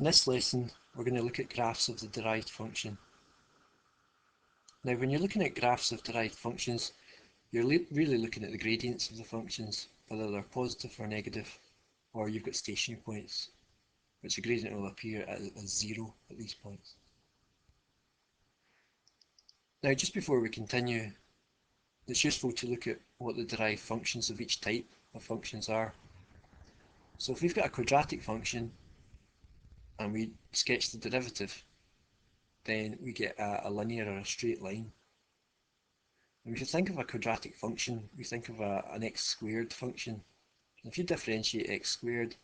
In this lesson, we're going to look at graphs of the derived function. Now, when you're looking at graphs of derived functions, you're really looking at the gradients of the functions, whether they're positive or negative, or you've got stationary points, which the gradient will appear as 0 at these points. Now, just before we continue, it's useful to look at what the derived functions of each type of functions are. So if we've got a quadratic function and we sketch the derivative, then we get a linear or a straight line. And if you think of a quadratic function, we think of an x squared function. If you differentiate x squared,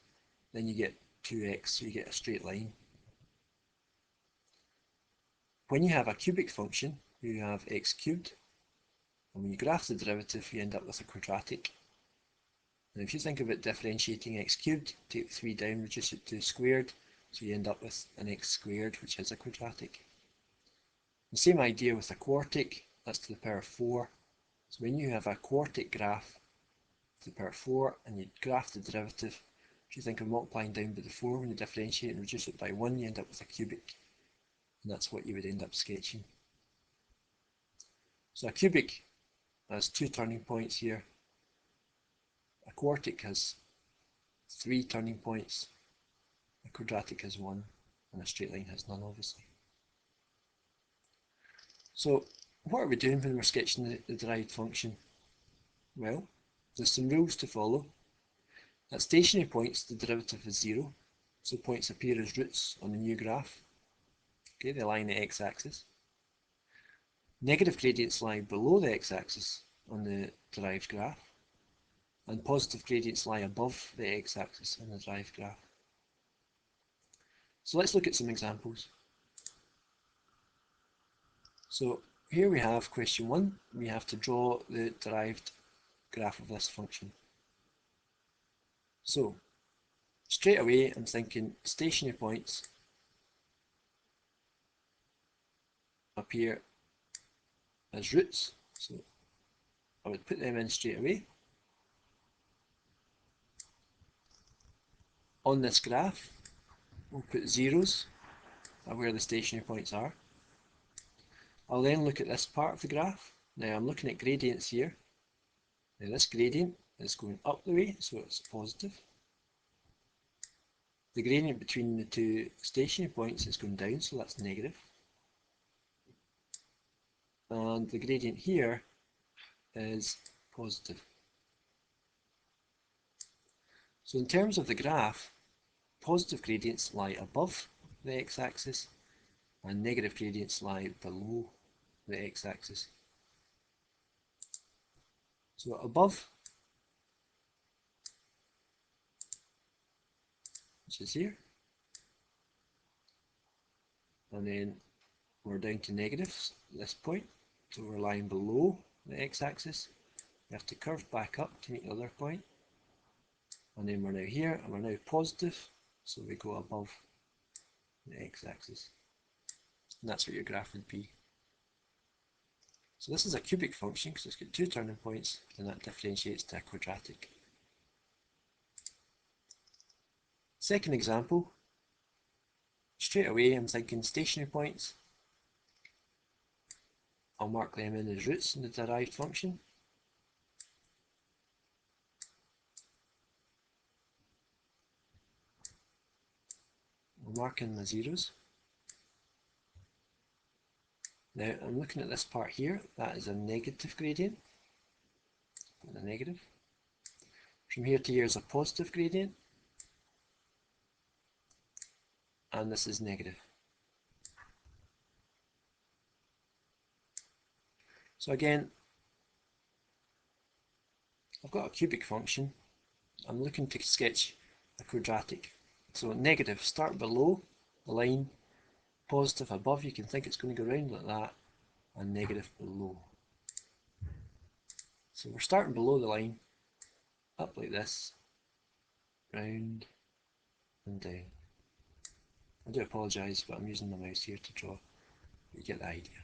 then you get 2x, so you get a straight line. When you have a cubic function, you have x cubed, and when you graph the derivative, you end up with a quadratic. And if you think of it differentiating x cubed, take 3 down, reduce it to squared, so you end up with an x squared, which is a quadratic. The same idea with a quartic, that's to the power 4. So when you have a quartic graph to the power 4 and you graph the derivative, if you think of multiplying down by the 4, when you differentiate and reduce it by 1, you end up with a cubic. And that's what you would end up sketching. So a cubic has 2 turning points here. A quartic has 3 turning points. A quadratic has 1, and a straight line has none, obviously. So what are we doing when we're sketching the derived function? Well, there's some rules to follow. At stationary points, the derivative is 0, so points appear as roots on the new graph. Okay, they lie on the x-axis. Negative gradients lie below the x-axis on the derived graph, and positive gradients lie above the x-axis on the derived graph. So let's look at some examples. So here we have question 1. We have to draw the derived graph of this function. So straight away I'm thinking stationary points appear as roots, so I would put them in straight away. On this graph, we'll put zeros where the stationary points are. I'll then look at this part of the graph. Now I'm looking at gradients here. Now this gradient is going up the way, so it's positive. The gradient between the 2 stationary points is going down, so that's negative. And the gradient here is positive. So in terms of the graph, positive gradients lie above the x-axis and negative gradients lie below the x-axis. So above, which is here, and then we're down to negatives at this point, so we're lying below the x-axis. We have to curve back up to meet the other point, and then we're now here, and we're now positive, so we go above the x-axis, and that's what your graph would be. So this is a cubic function because it's got 2 turning points, and that differentiates to a quadratic. Second example, straight away I'm thinking stationary points. I'll mark them in as roots in the derived function. I'll mark in my zeros. Now I'm looking at this part here, that is a negative gradient, a negative. From here to here is a positive gradient, and this is negative. So again, I've got a cubic function, I'm looking to sketch a quadratic. So negative, start below the line, positive above, you can think it's going to go round like that, and negative below. So we're starting below the line, up like this, round and down. I do apologise, but I'm using my mouse here to draw, but you get the idea.